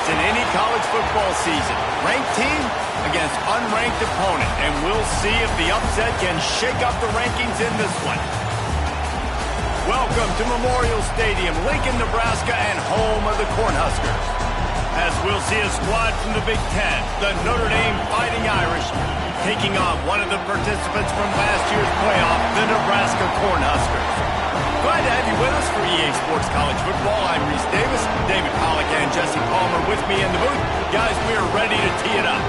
in any college football season. Ranked team against unranked opponent, and we'll see if the upset can shake up the rankings in this one. Welcome to Memorial Stadium, Lincoln, Nebraska, and home of the Cornhuskers. As we'll see a squad from the Big Ten, the Notre Dame Fighting Irish, taking on one of the participants from last year's playoff, the Nebraska Cornhuskers. Glad to have you with us for EA Sports College Football. I'm Reese Davis, David Pollack and Jesse Palmer with me in the booth. Guys, we are ready to tee it up.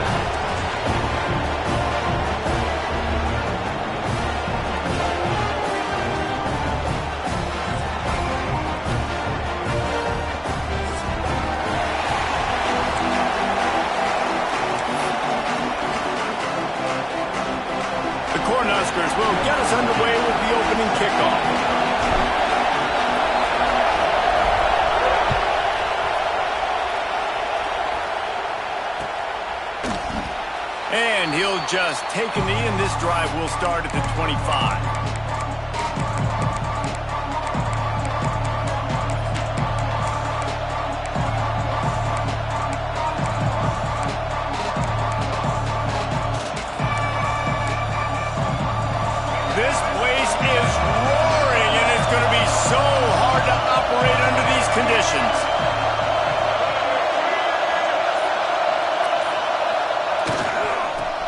The Cornhuskers will get us underway with the opening kickoff. And he'll just take a knee, and this drive will start at the 25. This place is roaring, and it's going to be so hard to operate under these conditions.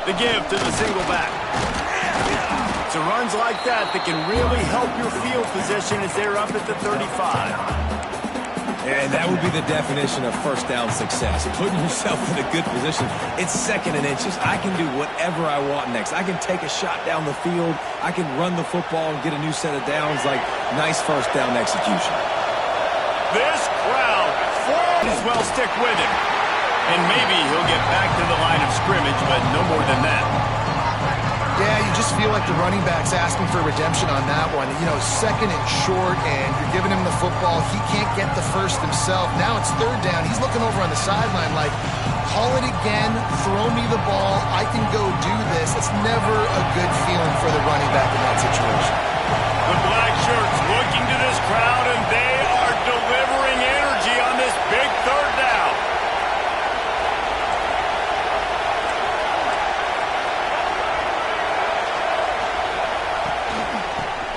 The give to the single back. It's a runs like that that can really help your field position as they're up at the 35. And that would be the definition of first down success. Putting yourself in a good position. It's second and inches. I can do whatever I want next. I can take a shot down the field. I can run the football and get a new set of downs. Like, nice first down execution. This crowd as well stick with him. And maybe he'll get back to the line of scrimmage, but no more than that. Yeah, you just feel like the running back's asking for redemption on that one. You know, second and short, and you're giving him the football. He can't get the first himself. Now it's third down. He's looking over on the sideline like, call it again, throw me the ball, I can go do this. It's never a good feeling for the running back in that situation. The black shirts looking to this crowd, and they are delivering energy on this big third down.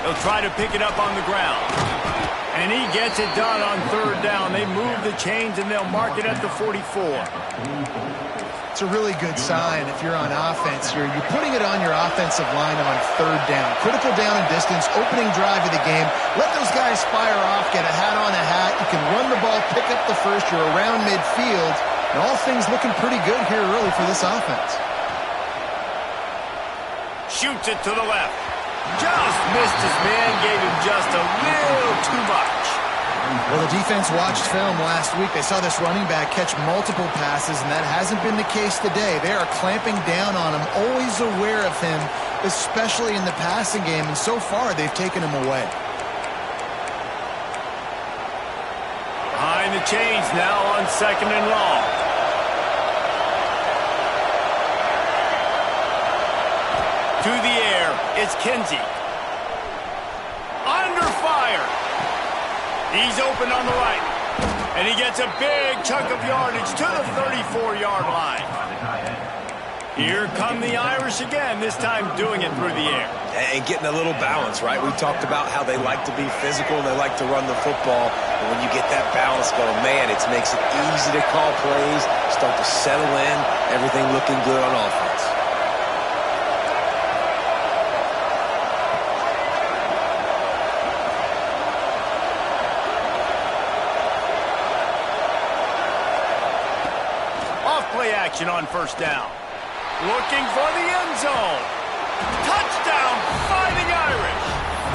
They'll try to pick it up on the ground. And he gets it done on third down. They move the chains, and they'll mark it at the 44. It's a really good sign if you're on offense. You're putting it on your offensive line on third down. Critical down and distance, opening drive of the game. Let those guys fire off, get a hat on a hat. You can run the ball, pick up the first. You're around midfield. And all things looking pretty good here early for this offense. Shoots it to the left. Just missed his man, gave him just a little too much. Well, the defense watched film last week. They saw this running back catch multiple passes, and that hasn't been the case today. They are clamping down on him, always aware of him, especially in the passing game, and so far they've taken him away. Behind the chains now on second and long. To the air, it's Kinsey. Under fire. He's open on the right. And he gets a big chunk of yardage to the 34-yard line. Here come the Irish again, this time doing it through the air. And getting a little balance, right? We talked about how they like to be physical and they like to run the football. But when you get that balance going, man, it makes it easy to call plays, start to settle in, everything looking good on offense. Play action on first down. Looking for the end zone. Touchdown, Fighting Irish.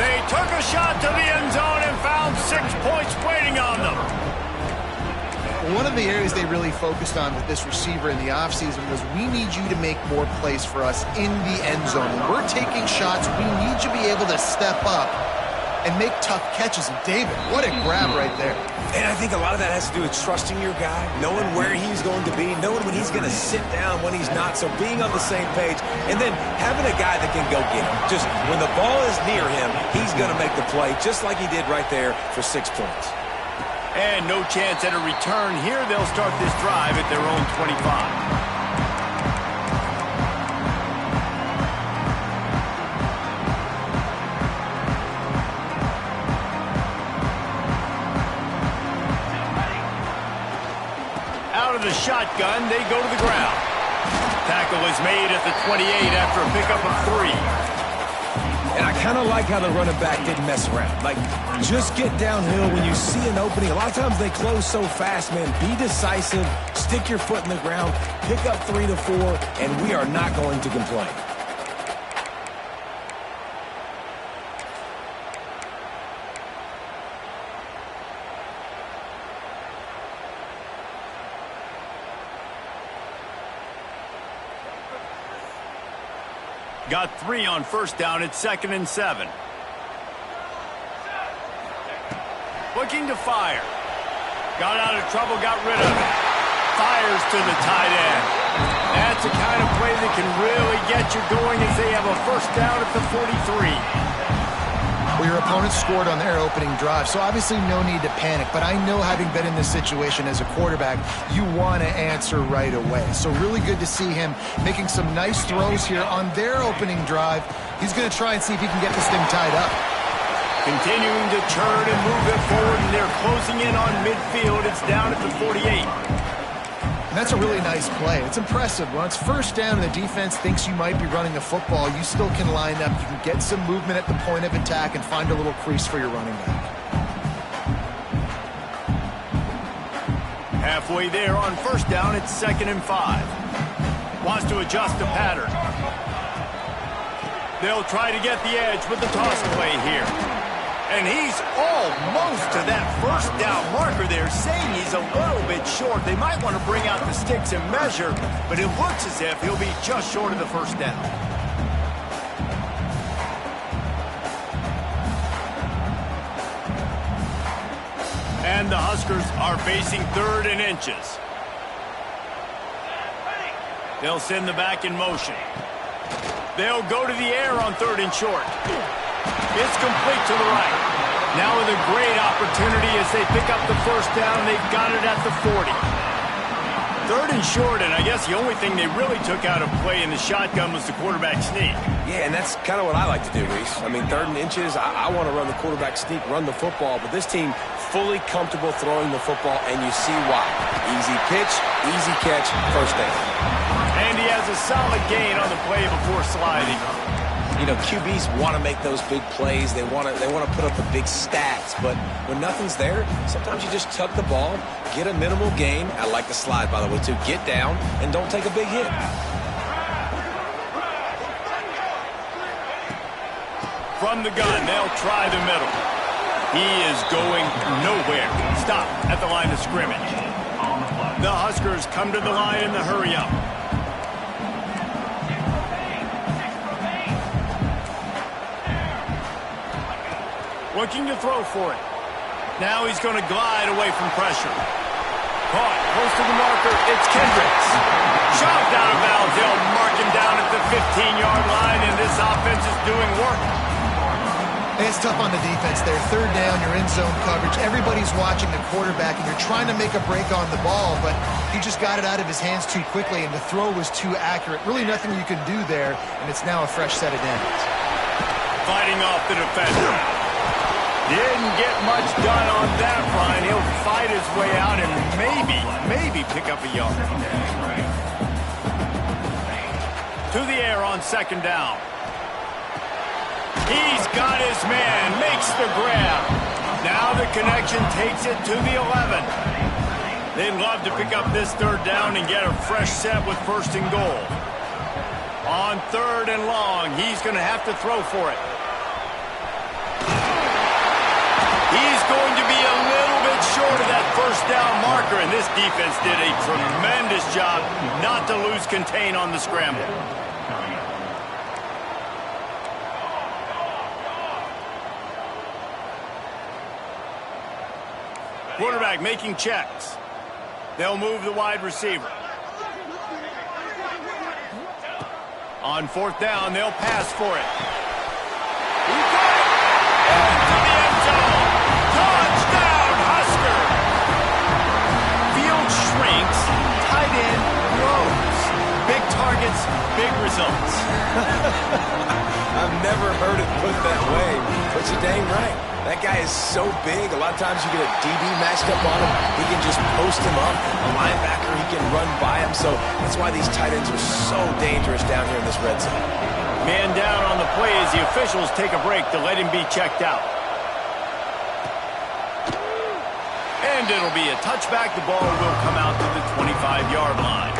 They took a shot to the end zone and found 6 points waiting on them. One of the areas they really focused on with this receiver in the offseason was, we need you to make more plays for us in the end zone. When we're taking shots, we need you to be able to step up and make tough catches. And David, what a grab right there. And I think a lot of that has to do with trusting your guy, knowing where he's going to be, knowing when he's going to sit down, when he's not. So being on the same page, and then having a guy that can go get him. Just when the ball is near him, he's going to make the play, just like he did right there for 6 points. And no chance at a return here. They'll start this drive at their own 25. Out of the shotgun, they go to the ground. Tackle is made at the 28 after a pickup of 3. And I kind of like how the running back didn't mess around. Like, just get downhill when you see an opening. A lot of times they close so fast, man. Be decisive, stick your foot in the ground, pick up 3 to 4, and we are not going to complain. Got 3 on first down. It's 2nd and 7. Looking to fire. Got out of trouble, got rid of it. Fires to the tight end. That's the kind of play that can really get you going as they have a first down at the 43. Well, your opponent scored on their opening drive, so obviously no need to panic. But I know, having been in this situation as a quarterback, you want to answer right away. So really good to see him making some nice throws here on their opening drive. He's going to try and see if he can get this thing tied up. Continuing to turn and move it forward, and they're closing in on midfield. It's down at the 48. And that's a really nice play. It's impressive. When it's first down and the defense thinks you might be running the football, you still can line up. You can get some movement at the point of attack and find a little crease for your running back. Halfway there on first down, it's 2nd and 5. Wants to adjust the pattern. They'll try to get the edge with the toss play here. And he's almost to that first down marker there, saying he's a little bit short. They might want to bring out the sticks and measure, but it looks as if he'll be just short of the first down. And the Huskers are facing 3rd and inches. They'll send the back in motion. They'll go to the air on 3rd and short. It's complete to the right. Now with a great opportunity as they pick up the first down. They've got it at the 40. 3rd and short, and I guess the only thing they really took out of play in the shotgun was the quarterback sneak. Yeah, and that's kind of what I like to do, Reese. I mean, 3rd and inches, I want to run the quarterback sneak, run the football, but this team fully comfortable throwing the football, and you see why. Easy pitch, easy catch, first down. And he has a solid gain on the play before sliding. You know, QBs want to make those big plays. They want to put up the big stats. But when nothing's there, sometimes you just tuck the ball, get a minimal gain. I like the slide, by the way, too. Get down and don't take a big hit. From the gun, they'll try the middle. He is going nowhere. Stop at the line of scrimmage. The Huskers come to the line in the hurry-up. Looking to throw for it. Now he's going to glide away from pressure. Caught close to the marker. It's Kendricks. Shoved out of bounds. They'll mark him down at the 15-yard line, and this offense is doing work. It's tough on the defense there. 3rd down, you're in zone coverage. Everybody's watching the quarterback, and you're trying to make a break on the ball, but he just got it out of his hands too quickly, and the throw was too accurate. Really nothing you can do there, and it's now a fresh set of downs. Fighting off the defender. Didn't get much done on that line. He'll fight his way out and maybe pick up a yard. To the air on 2nd down. He's got his man, makes the grab. Now the connection takes it to the 11. They'd love to pick up this 3rd down and get a fresh set with 1st and goal. On 3rd and long, he's going to have to throw for it. He's going to be a little bit short of that first down marker, and this defense did a tremendous job not to lose contain on the scramble. Quarterback making checks. They'll move the wide receiver. On 4th down, they'll pass for it. He got it! Into the end zone! Touchdown, Husker! zones. I've never heard it put that way, but you're dang right. That guy is so big, a lot of times you get a DB matched up on him. He can just post him up. A linebacker, he can run by him. So that's why these tight ends are so dangerous down here in this red zone. Man down on the play as the officials take a break to let him be checked out. And it'll be a touchback. The ball will come out to the 25-yard line.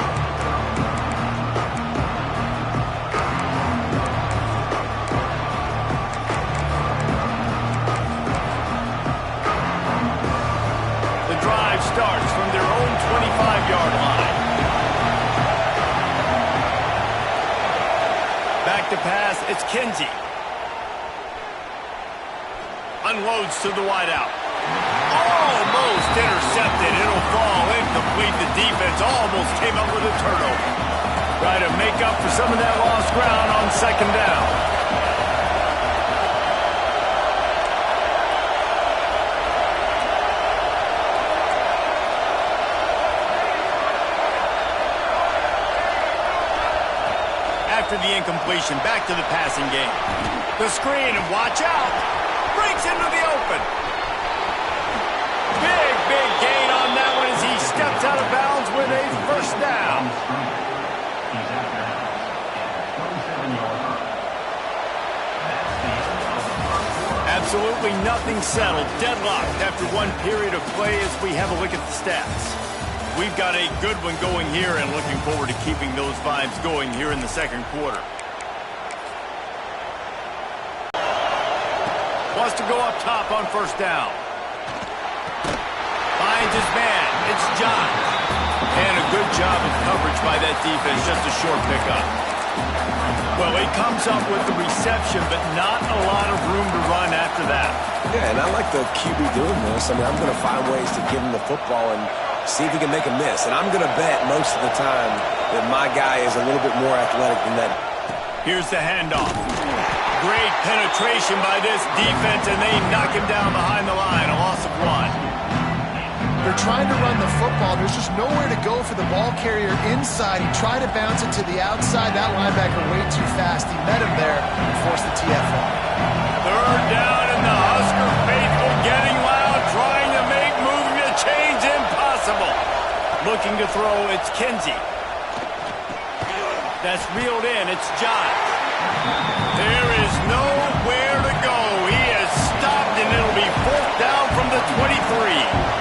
The drive starts from their own 25-yard line. Back to pass, it's Kinsey. Unloads to the wideout. Almost intercepted. It'll fall incomplete. The defense almost came up with a turnover. Try to make up for some of that lost ground on second down. After the incompletion, back to the passing game. The screen, and watch out. Breaks into the open. Big gain on that one as he steps out of bounds with a first down. Absolutely nothing settled. Deadlocked after one period of play as we have a look at the stats. We've got a good one going here and looking forward to keeping those vibes going here in the second quarter. Wants to go up top on first down. Finds his man. It's John. And a good job of coverage by that defense. Just a short pickup. Well, he comes up with the reception, but not a lot of room to run after that. Yeah, and I like the QB doing this. I mean, I'm going to find ways to give him the football and see if he can make a miss. And I'm going to bet most of the time that my guy is a little bit more athletic than that. Here's the handoff. Great penetration by this defense, and they knock him down behind the line. A loss of one. They're trying to run the football. There's just nowhere to go for the ball carrier inside. He tried to bounce it to the outside. That linebacker way too fast. He met him there and forced the TFL. Third down, and the Husker faithful getting loud, trying to make moving the chains impossible. Looking to throw, it's Kinsey. That's reeled in, it's John. There is nowhere to go. He is stopped, and it'll be fourth down from the 23.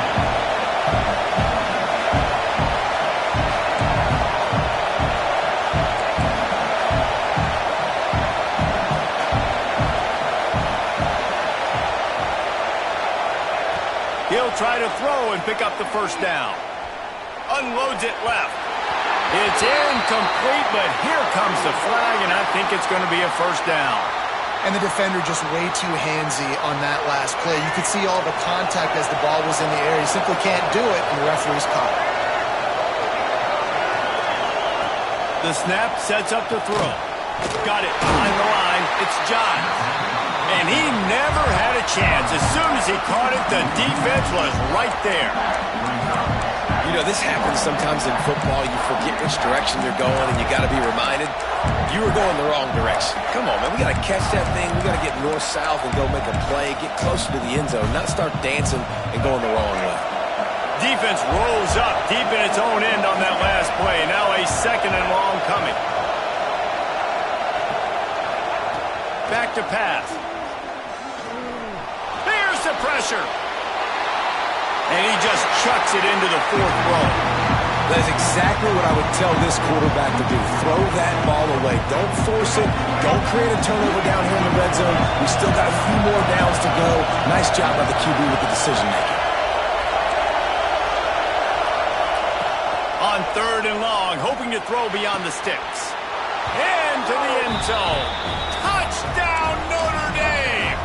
He'll try to throw and pick up the first down. Unloads it left. It's incomplete, but here comes the flag, and I think it's going to be a first down. And the defender just way too handsy on that last play. You could see all the contact as the ball was in the air. He simply can't do it, and the referee's caught it. The snap sets up to throw. Got it behind the line. It's John. And he never had a chance. As soon as he caught it, the defense was right there. You know, this happens sometimes in football. You forget which direction you're going, and you got to be reminded you were going the wrong direction. Come on, man. We got to catch that thing. We got to get north-south and go make a play, get closer to the end zone, not start dancing and going the wrong way. Defense rolls up deep in its own end on that last play. Now a second and long coming. Back to pass. There's the pressure. And he just chucks it into the fourth row. That is exactly what I would tell this quarterback to do. Throw that ball away. Don't force it. Don't create a turnover down here in the red zone. We still got a few more downs to go. Nice job by the QB with the decision-making. On third and long, hoping to throw beyond the sticks. Into the end zone. Touchdown, Notre Dame!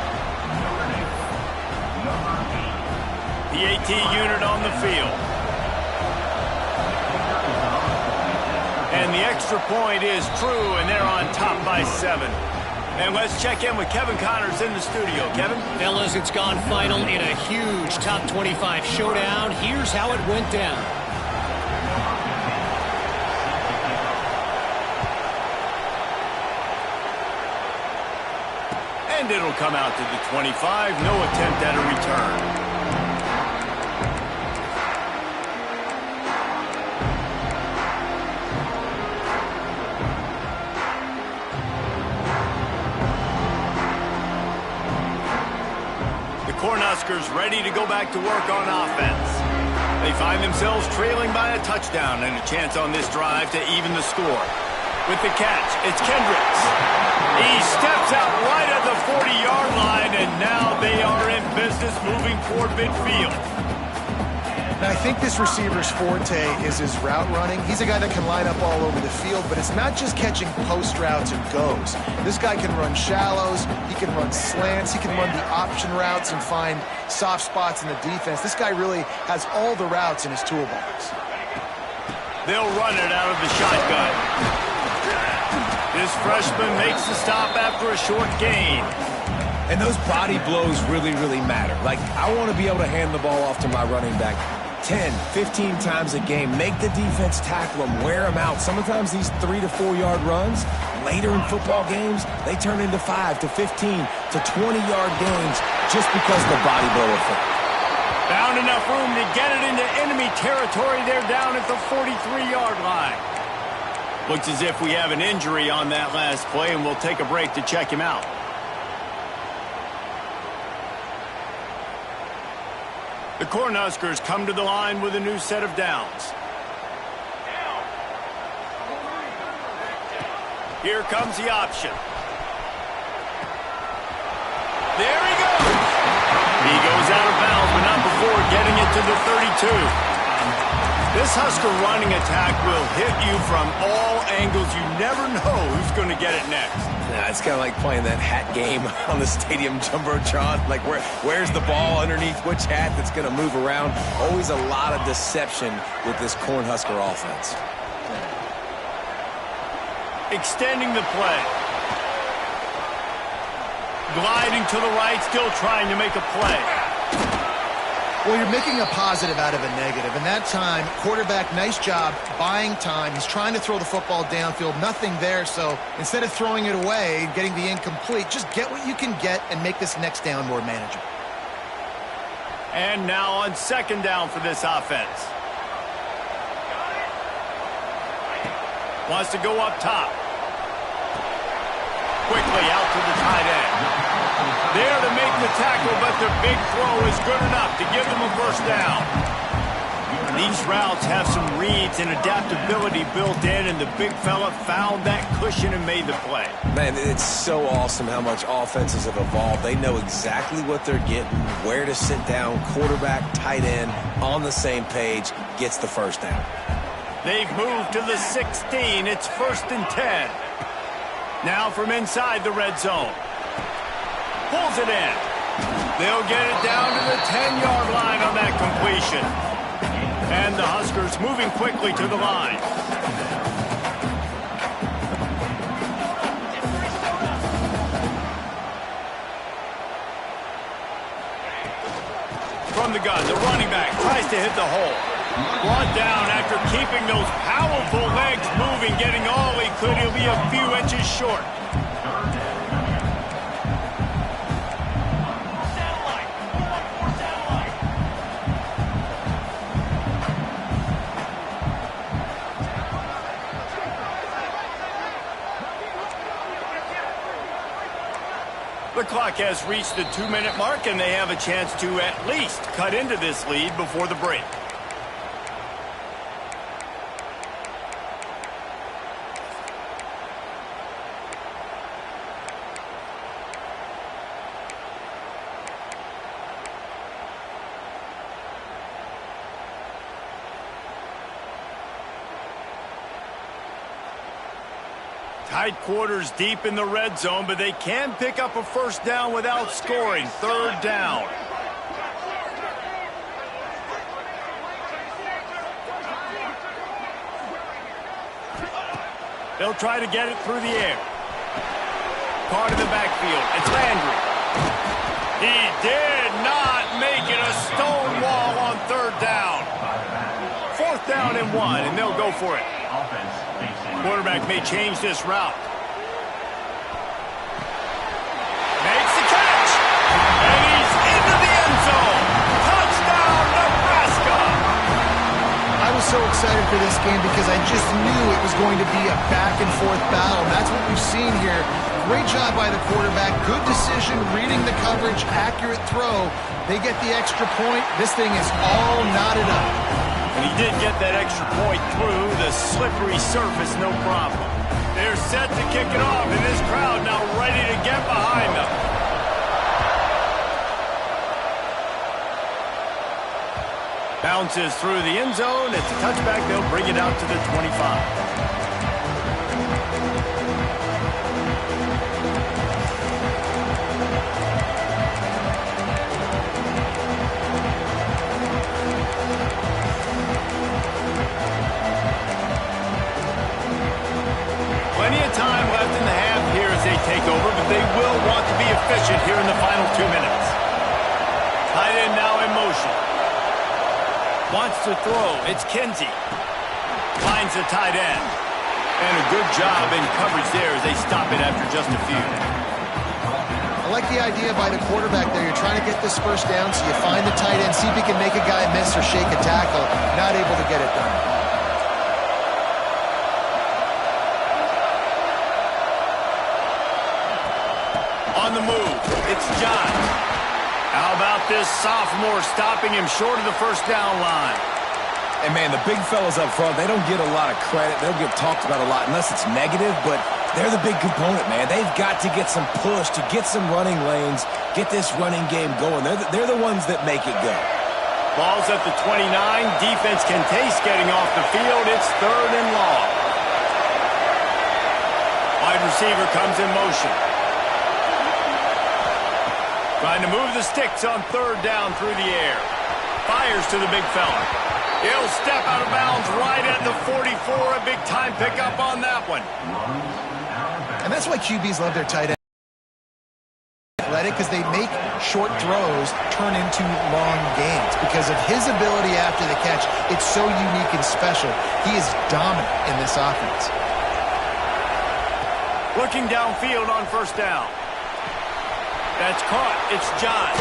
The AT unit on the field. And the extra point is true, and they're on top by 7. And let's check in with Kevin Connors in the studio. Kevin? Fellas, it's gone final in a huge top 25 showdown. Here's how it went down. And it'll come out to the 25. No attempt at a return. Cornhuskers ready to go back to work on offense. They find themselves trailing by a touchdown and a chance on this drive to even the score. With the catch, it's Kendricks. He steps out right at the 40-yard line, and now they are in business moving toward midfield. Now, I think this receiver's forte is his route running. He's a guy that can line up all over the field, but it's not just catching post routes and goes. This guy can run shallows, he can run slants, he can run the option routes and find soft spots in the defense. This guy really has all the routes in his toolbox. They'll run it out of the shotgun. This freshman makes the stop after a short gain. And those body blows really, really matter. Like, I want to be able to hand the ball off to my running back 10, 15 times a game. Make the defense tackle them, wear them out. Sometimes these 3 to 4 yard runs, later in football games, they turn into 5 to 15 to 20-yard gains just because of the body blow effect. Found enough room to get it into enemy territory. They're down at the 43-yard line. Looks as if we have an injury on that last play, and we'll take a break to check him out. The Cornhuskers come to the line with a new set of downs. Here comes the option. There he goes. He goes out of bounds, but not before getting it to the 32. This Husker running attack will hit you from all angles. You never know who's going to get it next. Yeah, it's kind of like playing that hat game on the stadium jumbotron. Like, where's the ball underneath which hat that's going to move around? Always a lot of deception with this Cornhusker offense. Extending the play. Gliding to the right, still trying to make a play. Well, you're making a positive out of a negative. And that time, quarterback, nice job buying time. He's trying to throw the football downfield. Nothing there. So instead of throwing it away and getting the incomplete, just get what you can get and make this next down more manageable. And now on second down for this offense. Wants to go up top. Quickly out to the tight end. There to make the tackle, but the big throw is good enough to give them a first down. These routes have some reads and adaptability built in, and the big fella found that cushion and made the play. Man, it's so awesome how much offenses have evolved. They know exactly what they're getting, where to sit down, quarterback, tight end, on the same page, gets the first down. They've moved to the 16. It's 1st and 10. Now from inside the red zone. Pulls it in. They'll get it down to the 10-yard line on that completion. And the Huskers moving quickly to the line. From the gun, the running back tries to hit the hole. Brought down after keeping those powerful legs moving, getting all he could. He'll be a few inches short. The clock has reached the 2-minute mark, and they have a chance to at least cut into this lead before the break. Tight quarters deep in the red zone, but they can pick up a first down without scoring. 3rd down. They'll try to get it through the air. Part of the backfield. It's Landry. He did not make it. A stone wall on 3rd down. 4th down and 1, and they'll go for it. Quarterback may change this route. Makes excited for this game because I just knew it was going to be a back-and-forth battle. And that's what we've seen here. Great job by the quarterback. Good decision, reading the coverage, accurate throw. They get the extra point. This thing is all knotted up. And he did get that extra point through the slippery surface, no problem. They're set to kick it off, and this crowd now ready to get behind them. Bounces through the end zone. It's a touchback. They'll bring it out to the 25. Plenty of time left in the half here as they take over, but they will want to be efficient here in the final 2 minutes. Tight end now in motion. Wants to throw. It's Kinsey. Finds the tight end. And a good job in coverage there as they stop it after just a few. I like the idea by the quarterback there. You're trying to get this first down, so you find the tight end, see if he can make a guy miss or shake a tackle. Not able to get it done. On the move, it's Johns. How about this sophomore stopping him short of the first down line? And, man, the big fellas up front, they don't get a lot of credit. They'll get talked about a lot unless it's negative, but they're the big component, man. They've got to get some push, to get some running lanes, get this running game going. They're the ones that make it go. Ball's at the 29. Defense can taste getting off the field. It's 3rd and long. Wide receiver comes in motion. Trying to move the sticks on 3rd down through the air. Fires to the big fella. He'll step out of bounds right at the 44. A big time pickup on that one. And that's why QBs love their tight end. Athletic, because they make short throws turn into long gains. Because of his ability after the catch, it's so unique and special. He is dominant in this offense. Looking downfield on 1st down. That's caught. It's Johns.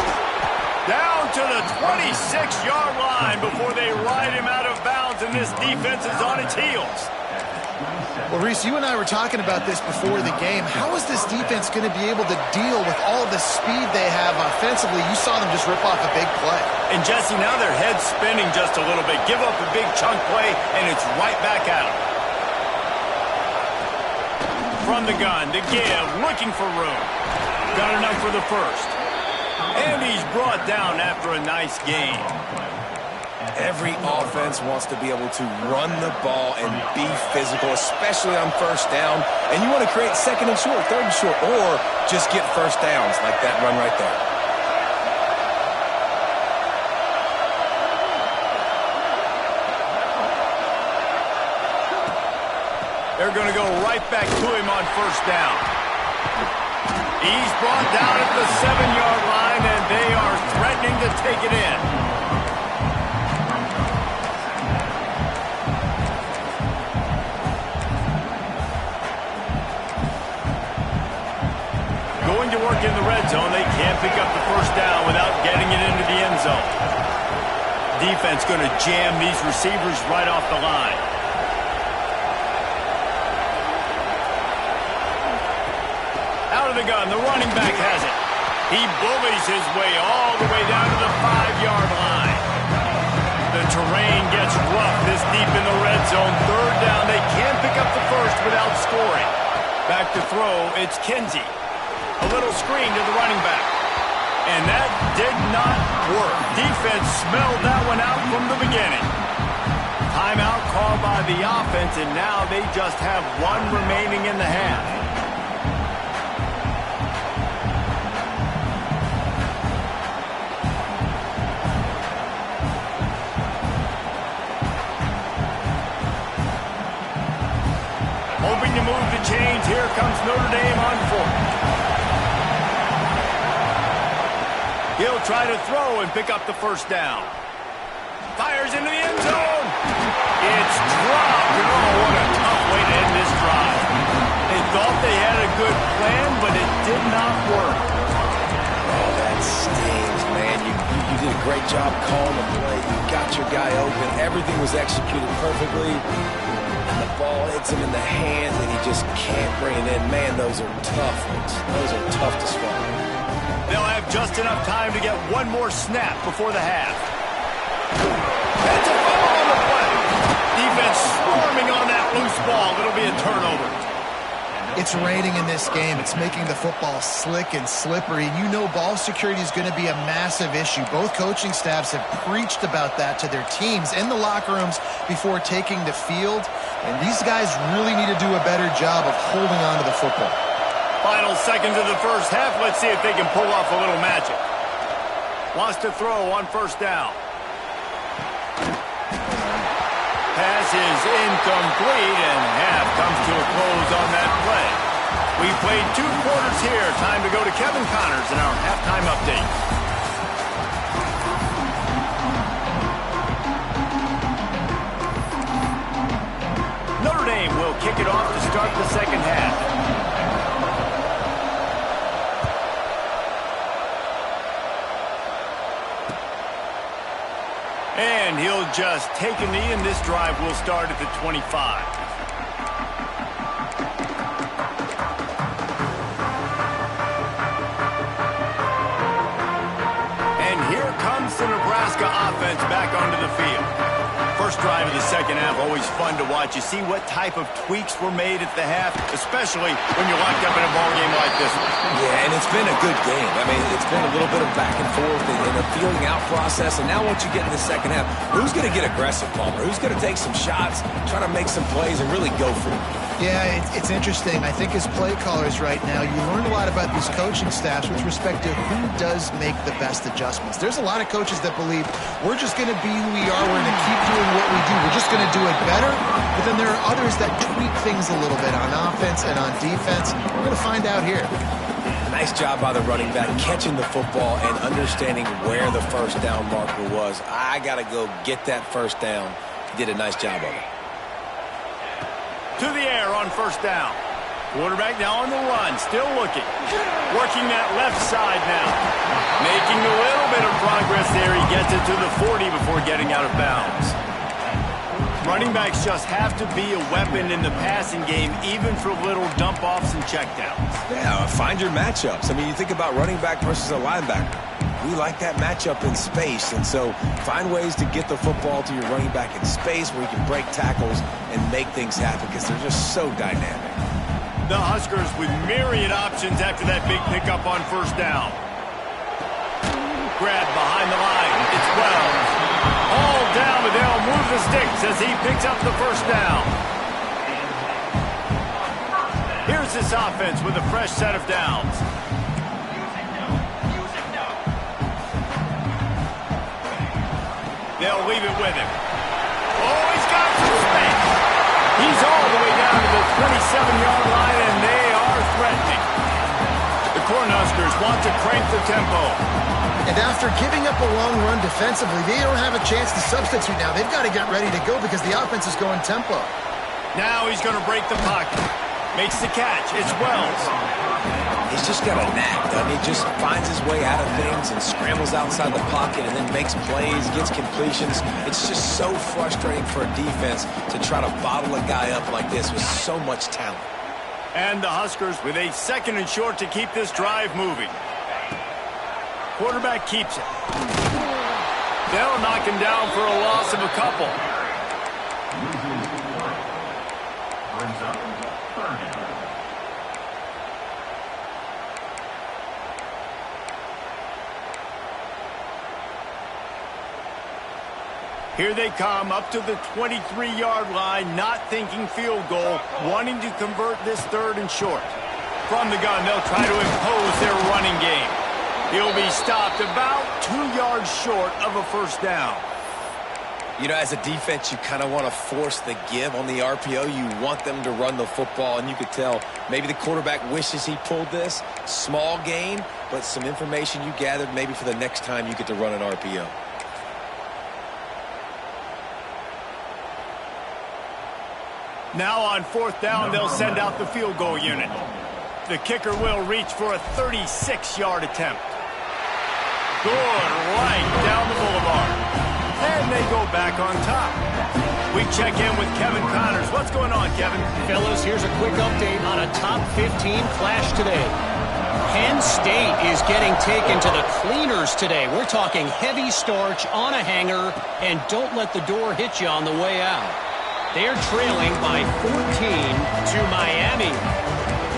Down to the 26-yard line before they ride him out of bounds, and this defense is on its heels. Well, Reese, you and I were talking about this before the game. How is this defense going to be able to deal with all the speed they have offensively? You saw them just rip off a big play. And, Jesse, now their head's spinning just a little bit. Give up a big chunk play, and it's right back at them. From the gun, the give, looking for room. Got enough for the first. And he's brought down after a nice gain. Every offense wants to be able to run the ball and be physical, especially on 1st down. And you want to create 2nd and short, 3rd and short, or just get first downs like that run right there. They're going to go right back to him on 1st down. He's brought down at the 7-yard line, and they are threatening to take it in. Going to work in the red zone. They can't pick up the 1st down without getting it into the end zone. Defense going to jam these receivers right off the line. Out of the gun, the running back has it. He bullies his way all the way down to the 5-yard line. The terrain gets rough this deep in the red zone. 3rd down, they can't pick up the first without scoring. Back to throw, it's Kinsey. A little screen to the running back. And that did not work. Defense smelled that one out from the beginning. Timeout called by the offense, and now they just have one remaining in the half. Hoping to move the chains. Here comes Notre Dame on 4th. He'll try to throw and pick up the 1st down. Fires into the end zone. It's dropped. Oh, what a tough way to end this drive. They thought they had a good plan, but it did not work. Oh, that stings, man. You did a great job calling the play. You got your guy open. Everything was executed perfectly. And the ball hits him in the hands, and he just can't bring it in. Man, those are tough ones. Those are tough to swallow. They'll have just enough time to get one more snap before the half. It's a fumble on the play. Defense swarming on that loose ball. It'll be a turnover. It's raining in this game. It's making the football slick and slippery. You know ball security is going to be a massive issue. Both coaching staffs have preached about that to their teams in the locker rooms before taking the field. And these guys really need to do a better job of holding on to the football. Final seconds of the first half. Let's see if they can pull off a little magic. Wants to throw on first down. Pass is incomplete, and half comes to a close on that play. We've played 2 quarters here. Time to go to Kevin Connors in our halftime update. Notre Dame will kick it off to start the second half. And he'll just take a knee, and this drive will start at the 25. And here comes the Nebraska offense back onto the field. First drive of the second half, always fun to watch. You see what type of tweaks were made at the half, especially when you're locked up in a ball game like this one. Yeah, and it's been a good game. I mean, it's been a little bit of back and forth and a feeling out process. And now once you get in the second half, who's going to get aggressive, Palmer? Who's going to take some shots, try to make some plays, and really go for it? Yeah, it's interesting. I think as play callers right now, you learn a lot about these coaching staffs with respect to who does make the best adjustments. There's a lot of coaches that believe we're just going to be who we are. We're going to keep doing what we do. We're just going to do it better. But then there are others that tweak things a little bit on offense and on defense. We're going to find out here. Nice job by the running back, catching the football and understanding where the first down marker was. I got to go get that first down. He did a nice job of it. To the air on first down. Quarterback now on the run, still looking. Working that left side now. Making a little bit of progress there. He gets it to the 40 before getting out of bounds. Running backs just have to be a weapon in the passing game, even for little dump-offs and checkdowns. Yeah, find your matchups. I mean, you think about running back versus a linebacker. We like that matchup in space, and so find ways to get the football to your running back in space where you can break tackles and make things happen because they're just so dynamic. The Huskers with myriad options after that big pickup on first down. Grab behind the line. It's Wells. All down, but they'll move the sticks as he picks up the first down. Here's this offense with a fresh set of downs. They'll leave it with him. Oh, he's got some space. He's all the way down to the 27-yard line, and they are threatening. The Cornhuskers want to crank the tempo. And after giving up a long run defensively, they don't have a chance to substitute now. They've got to get ready to go because the offense is going tempo. Now he's going to break the pocket. Makes the catch. It's Wells. He's just got a knack, doesn't he? Just finds his way out of things and scrambles outside the pocket and then makes plays, gets completions. It's just so frustrating for a defense to try to bottle a guy up like this with so much talent. And the Huskers with a second and short to keep this drive moving. Quarterback keeps it. They'll knock him down for a loss of a couple. Here they come up to the 23-yard line, not thinking field goal, wanting to convert this third and short. From the gun, they'll try to impose their running game. He'll be stopped about 2 yards short of a first down. You know, as a defense, you kind of want to force the give on the RPO. You want them to run the football, and you could tell maybe the quarterback wishes he pulled this. Small gain, but some information you gathered maybe for the next time you get to run an RPO. Now on fourth down, they'll send out the field goal unit. The kicker will reach for a 36-yard attempt. Good right down the boulevard. And they go back on top. We check in with Kevin Connors. What's going on, Kevin? Fellas, here's a quick update on a top 15 clash today. Penn State is getting taken to the cleaners today. We're talking heavy starch on a hanger, and don't let the door hit you on the way out. They're trailing by 14 to Miami.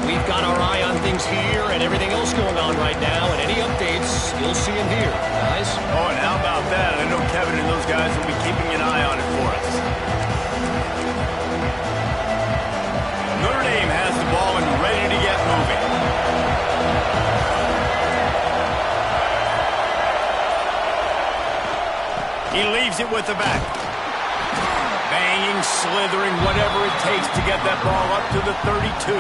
We've got our eye on things here and everything else going on right now, and any updates, you'll see them here, guys. Oh, and how about that? I know Kevin and those guys will be keeping an eye on it for us. Notre Dame has the ball and ready to get moving. He leaves it with the back. Banging, slithering, whatever it takes to get that ball up to the 32.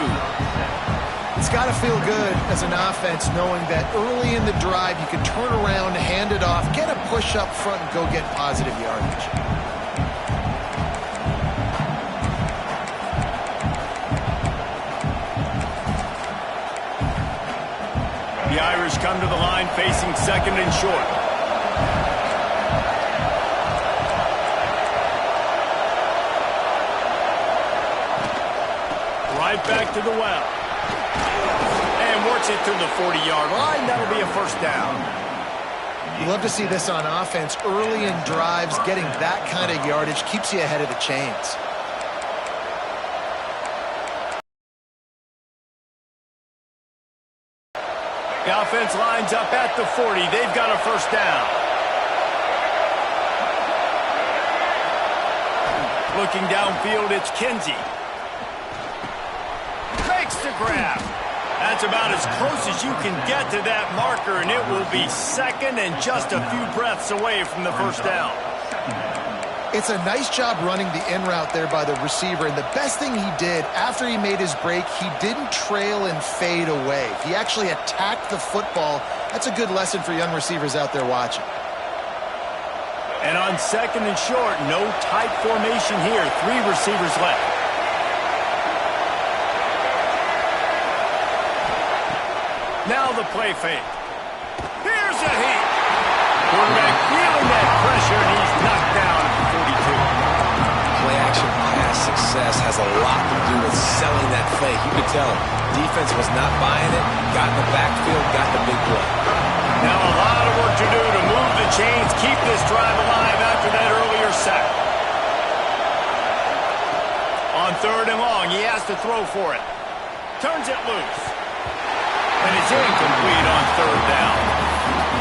It's got to feel good as an offense knowing that early in the drive you can turn around, hand it off, get a push up front, and go get positive yardage. The Irish come to the line facing second and short. Right back to the well. And works it to the 40-yard line. That'll be a first down. You love to see this on offense. Early in drives, getting that kind of yardage keeps you ahead of the chains. The offense lines up at the 40. They've got a first down. Looking downfield, it's Kinsey. Makes the grab. That's about as close as you can get to that marker, and it will be second and just a few breaths away from the first down. It's a nice job running the in route there by the receiver, and the best thing he did after he made his break, he didn't trail and fade away. He actually attacked the football. That's a good lesson for young receivers out there watching. And on second and short, no tight formation here. 3 receivers left. Now the play fake. Here's a heat. Quarterback feeling that pressure, and he's knocked down at the 42. Play action pass success has a lot to do with selling that fake. You could tell defense was not buying it, got in the backfield, got the big play. Now a lot of work to do to move the chains, keep this drive alive after that earlier sack. On third and long, he has to throw for it. Turns it loose. And it's incomplete on third down.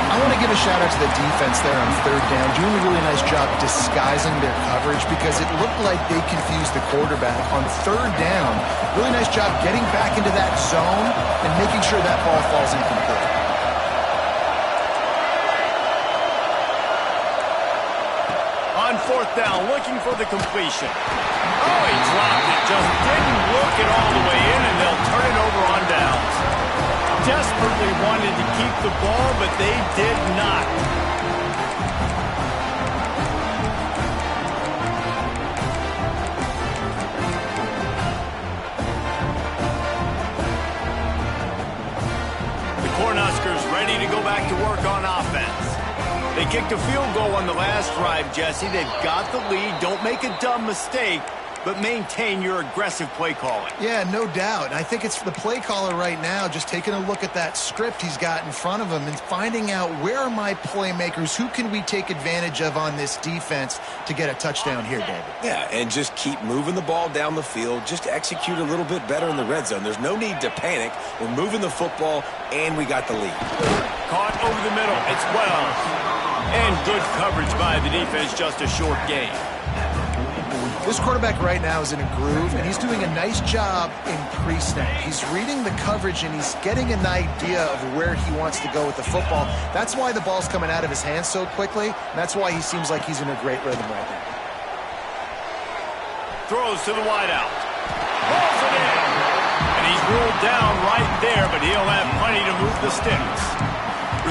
I want to give a shout out to the defense there on third down, doing a really nice job disguising their coverage because it looked like they confused the quarterback. On third down, really nice job getting back into that zone and making sure that ball falls incomplete. On fourth down, looking for the completion. Oh, he dropped it. Just didn't look it all the way in, and they'll turn it over on downs. Desperately wanted to keep the ball, but they did not. The Cornhuskers ready to go back to work on offense. They kicked a field goal on the last drive, Jesse. They've got the lead. Don't make a dumb mistake, but maintain your aggressive play calling. Yeah, no doubt. I think it's the play caller right now just taking a look at that script he's got in front of him and finding out where are my playmakers, who can we take advantage of on this defense to get a touchdown here, David. Yeah, and just keep moving the ball down the field. Just execute a little bit better in the red zone. There's no need to panic. We're moving the football, and we got the lead. Caught over the middle. It's Wells. And good coverage by the defense, just a short gain. This quarterback right now is in a groove, and he's doing a nice job in pre-snap. He's reading the coverage, and he's getting an idea of where he wants to go with the football. That's why the ball's coming out of his hands so quickly, and that's why he seems like he's in a great rhythm right now. Throws to the wideout. Pulls it in. And he's ruled down right there, but he'll have plenty to move the sticks.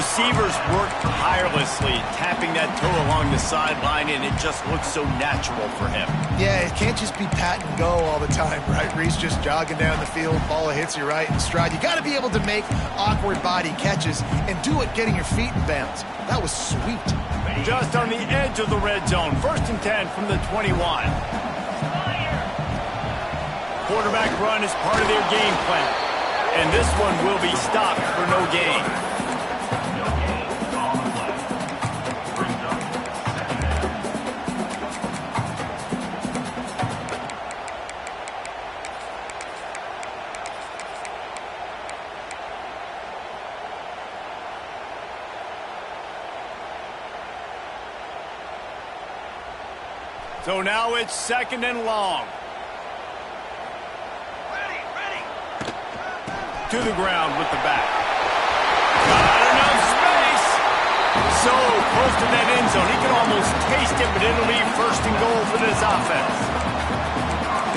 Receivers work tirelessly, tapping that toe along the sideline, and it just looks so natural for him. Yeah, it can't just be pat and go all the time, right? Reese just jogging down the field, ball hits you right in stride. You got to be able to make awkward body catches and do it getting your feet in bounds. That was sweet. Just on the edge of the red zone. 1st and 10 from the 21. Quarterback run is part of their game plan. And this one will be stopped for no gain. So now it's 2nd and long. To the ground with the back. Not enough space. So close to that end zone. He can almost taste it, but it'll be 1st and goal for this offense.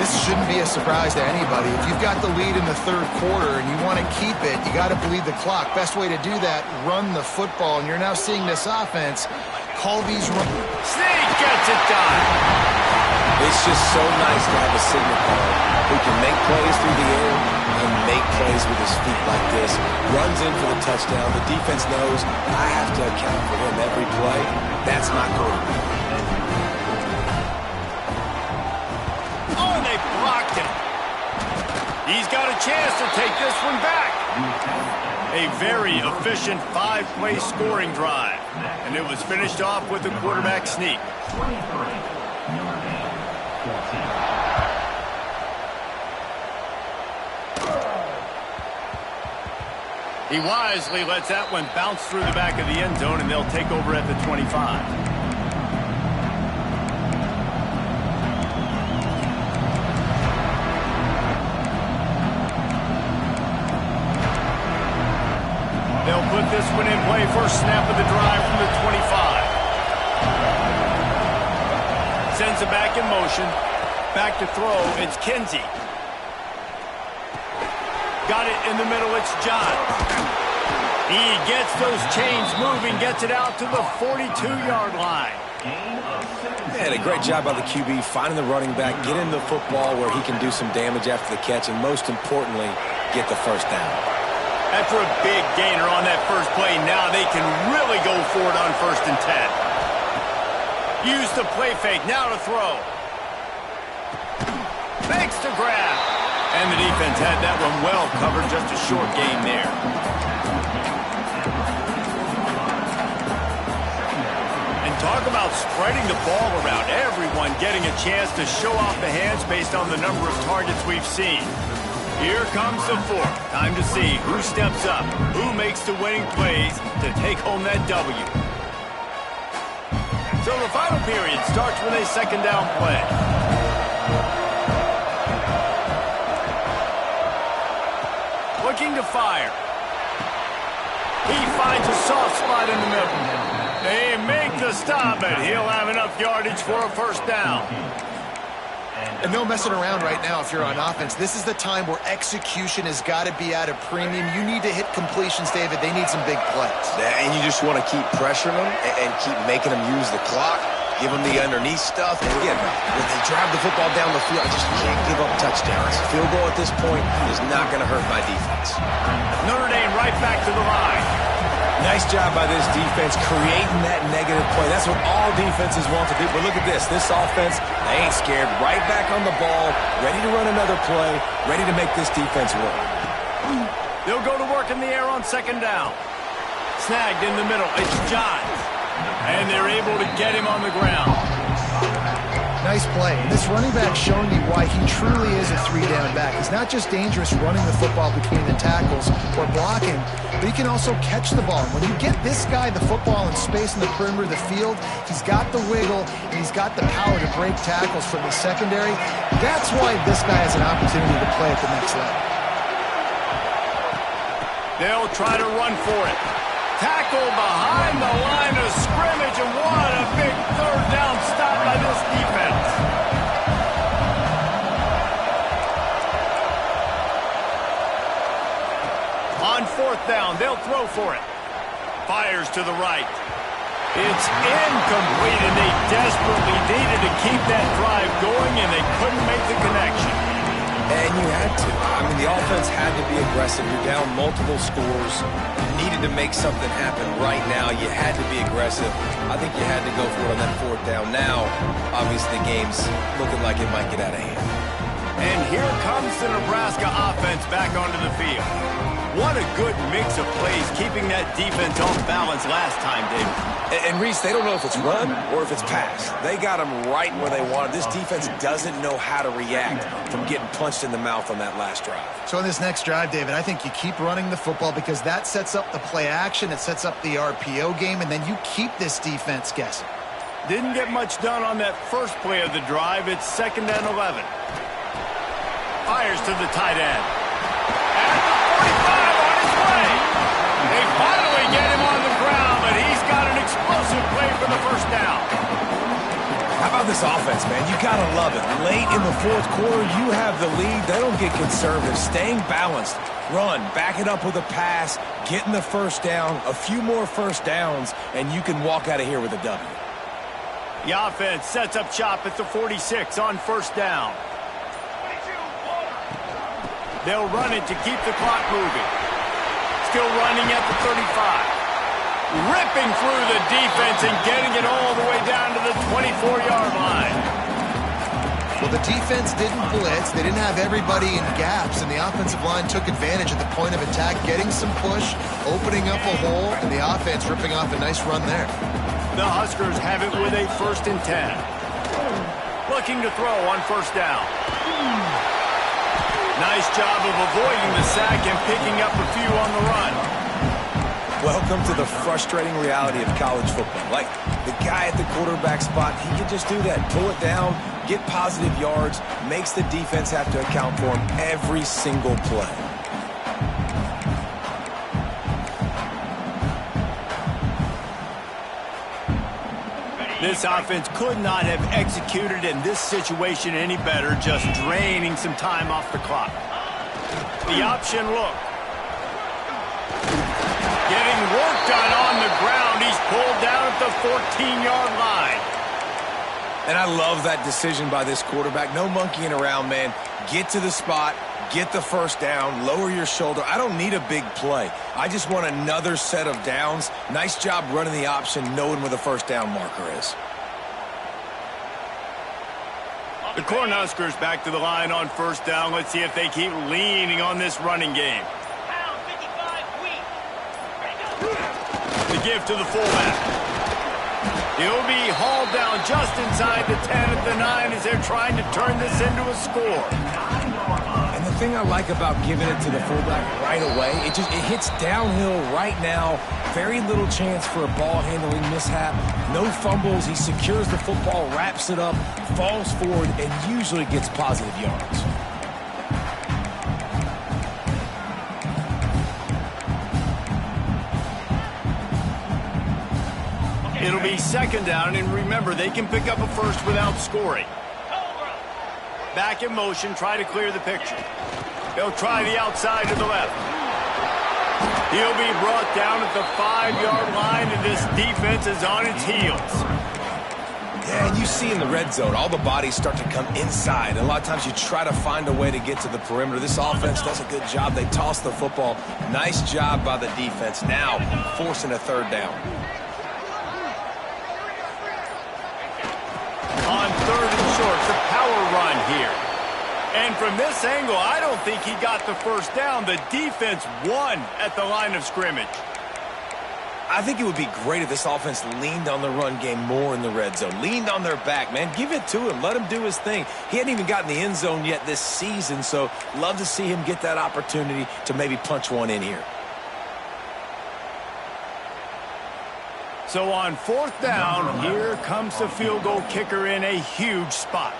This shouldn't be a surprise to anybody. If you've got the lead in the 3rd quarter and you want to keep it, you got to bleed the clock. Best way to do that, run the football. And you're now seeing this offense call these runs. Snake gets it done. It's just so nice to have a signal caller who can make plays through the air and make plays with his feet like this. Runs in for the touchdown. The defense knows I have to account for him every play. That's my quarterback. Oh, they blocked him. He's got a chance to take this one back. A very efficient 5-play scoring drive. And it was finished off with a quarterback sneak. He wisely lets that one bounce through the back of the end zone, and they'll take over at the 25. They'll put this one in play. First snap of the drive from the 25. Sends it back in motion. Back to throw. It's Kinsey. Got it in the middle. It's John. He gets those chains moving, gets it out to the 42-yard line. Man, a great job by the QB finding the running back, getting the football where he can do some damage after the catch, and most importantly, get the 1st down. After a big gainer on that first play, now they can really go for it on 1st and 10. Use the play fake, now to throw. Makes the grab. And the defense had that one well covered, just a short gain there. And talk about spreading the ball around. Everyone getting a chance to show off the hands based on the number of targets we've seen. Here comes the 4th. Time to see who steps up, who makes the winning plays to take home that W. So the final period starts with a 2nd down play. Looking to fire. He finds a soft spot in the middle. They make the stop, and he'll have enough yardage for a 1st down. And no messing around right now if you're on offense. This is the time where execution has got to be at a premium. You need to hit completions, David. They need some big plays. And you just want to keep pressuring them and keep making them use the clock. Give them the underneath stuff. And again, when they drive the football down the field, I just can't give up touchdowns. Field goal at this point is not going to hurt my defense. Notre Dame right back to the line. Nice job by this defense creating that negative play. That's what all defenses want to do. But look at this. This offense, they ain't scared. Right back on the ball, ready to run another play, ready to make this defense work. They'll go to work in the air on 2nd down. Snagged in the middle. It's Johns. And they're able to get him on the ground. Nice play. This running back showing me why he truly is a 3-down back. He's not just dangerous running the football between the tackles or blocking, but he can also catch the ball. When you get this guy the football in space in the perimeter of the field, he's got the wiggle and he's got the power to break tackles from the secondary. That's why this guy has an opportunity to play at the next level. They'll try to run for it. Tackle behind the line of scrimmage, and what a big 3rd down stop by this defense. On 4th down, they'll throw for it. Fires to the right. It's incomplete, and they desperately needed to keep that drive going, and they couldn't make the connection. And you had to. I mean, the offense had to be aggressive. You're down multiple scores. You needed to make something happen right now. You had to be aggressive. I think you had to go for it on that fourth down. Now, obviously, the game's looking like it might get out of hand. And here comes the Nebraska offense back onto the field. What a good mix of plays, keeping that defense on balance last time, David. And Reese, they don't know if it's run or if it's pass. They got them right where they wanted. This defense doesn't know how to react from getting punched in the mouth on that last drive. So in this next drive, David, I think you keep running the football because that sets up the play action, it sets up the RPO game, and then you keep this defense guessing. Didn't get much done on that first play of the drive. It's 2nd and 11. Fires to the tight end. At the 45 on his way. They finally get him on the ground, but he's got an explosive play for the first down. How about this offense, man? You got to love it. Late in the fourth quarter, you have the lead. They don't get conservative. Staying balanced. Run. Back it up with a pass. Getting the first down. A few more first downs, and you can walk out of here with a W. The offense sets up shop at the 46 on first down. They'll run it to keep the clock moving. Still running at the 35. Ripping through the defense and getting it all the way down to the 24-yard line. Well, the defense didn't blitz. They didn't have everybody in gaps, and the offensive line took advantage at the point of attack, getting some push, opening up a hole, and the offense ripping off a nice run there. The Huskers have it with a 1st and 10. Looking to throw on first down. Nice job of avoiding the sack and picking up a few on the run. Welcome to the frustrating reality of college football. Like, the guy at the quarterback spot, he can just do that. Pull it down, get positive yards, makes the defense have to account for him every single play. This offense could not have executed in this situation any better, just draining some time off the clock. The option look. Getting work done on the ground. He's pulled down at the 14-yard line. And I love that decision by this quarterback. No monkeying around, man. Get to the spot, get the first down, lower your shoulder. I don't need a big play. I just want another set of downs. Nice job running the option, knowing where the first down marker is. The Cornhuskers back to the line on first down. Let's see if they keep leaning on this running game. The give to the fullback. He'll be hauled down just inside the 10 at the 9 as they're trying to turn this into a score. And the thing I like about giving it to the fullback right away, it hits downhill right now. Very little chance for a ball handling mishap. No fumbles. He secures the football, wraps it up, falls forward, and usually gets positive yards. It'll be 2nd down, and remember, they can pick up a first without scoring. Back in motion, try to clear the picture. They'll try the outside to the left. He'll be brought down at the 5-yard line, and this defense is on its heels. Yeah, and you see in the red zone, all the bodies start to come inside. A lot of times you try to find a way to get to the perimeter. This offense does a good job. They toss the football. Nice job by the defense. Now forcing a 3rd down. On 3rd and short, the power run here. And from this angle, I don't think he got the first down. The defense won at the line of scrimmage. I think it would be great if this offense leaned on the run game more in the red zone. Leaned on their back, man. Give it to him. Let him do his thing. He hadn't even gotten the end zone yet this season, so love to see him get that opportunity to maybe punch one in here. So on 4th down, here comes the field goal kicker in a huge spot.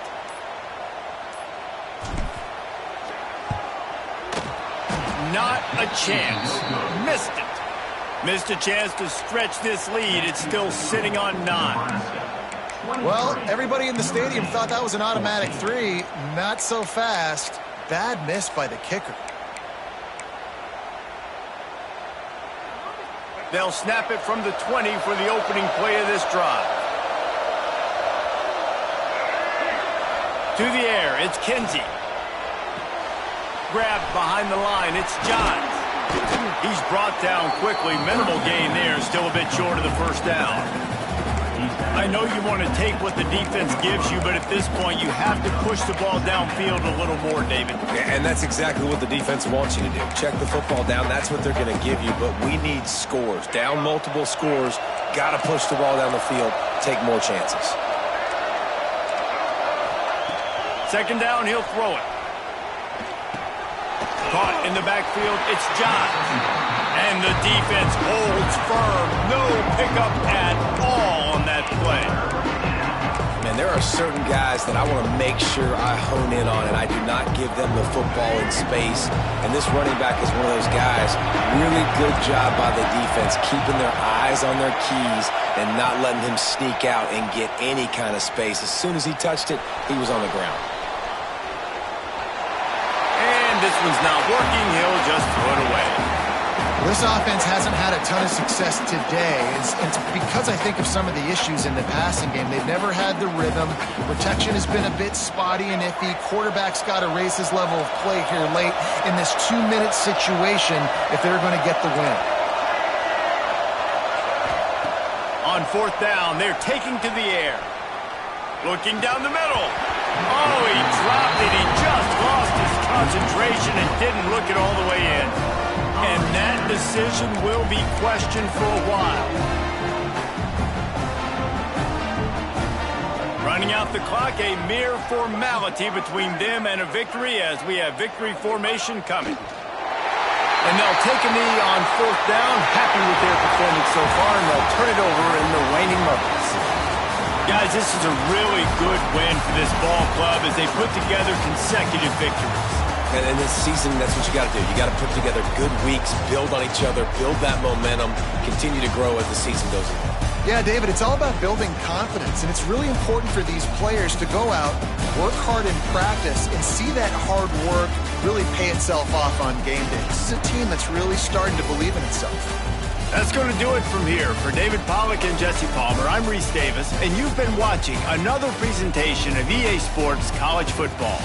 Not a chance. Missed it. Missed a chance to stretch this lead. It's still sitting on 9. Well, everybody in the stadium thought that was an automatic 3. Not so fast. Bad miss by the kicker. They'll snap it from the 20 for the opening play of this drive. To the air, it's Kinsey. Grabbed behind the line, it's Johns. He's brought down quickly. Minimal gain there, still a bit short of the first down. I know you want to take what the defense gives you, but at this point, you have to push the ball downfield a little more, David. Yeah, and that's exactly what the defense wants you to do. Check the football down. That's what they're going to give you, but we need scores. Down multiple scores. Got to push the ball down the field. Take more chances. Second down, he'll throw it. Caught in the backfield, it's Johns. And the defense holds firm. No pickup at all on that play. Man, there are certain guys that I want to make sure I hone in on, and I do not give them the football in space. And this running back is one of those guys. Really good job by the defense, keeping their eyes on their keys and not letting him sneak out and get any kind of space. As soon as he touched it, he was on the ground. This one's not working. He'll just throw it away. This offense hasn't had a ton of success today. It's because I think of some of the issues in the passing game. They've never had the rhythm. Protection has been a bit spotty and iffy. Quarterback's got to raise his level of play here late in this 2-minute situation if they're going to get the win. On fourth down, they're taking to the air. Looking down the middle. Oh, he dropped it. He just lost his concentration and didn't look it all the way in. And that decision will be questioned for a while. Running out the clock, a mere formality between them and a victory as we have victory formation coming. And they'll take a knee on fourth down, happy with their performance so far, and they'll turn it over in the waning moments. Guys, this is a really good win for this ball club as they put together consecutive victories. And in this season, that's what you got to do. You got to put together good weeks, build on each other, build that momentum, continue to grow as the season goes on. Yeah, David, it's all about building confidence, and it's really important for these players to go out, work hard in practice, and see that hard work really pay itself off on game day. This is a team that's really starting to believe in itself. That's going to do it from here. For David Pollack and Jesse Palmer, I'm Reese Davis, and you've been watching another presentation of EA Sports College Football.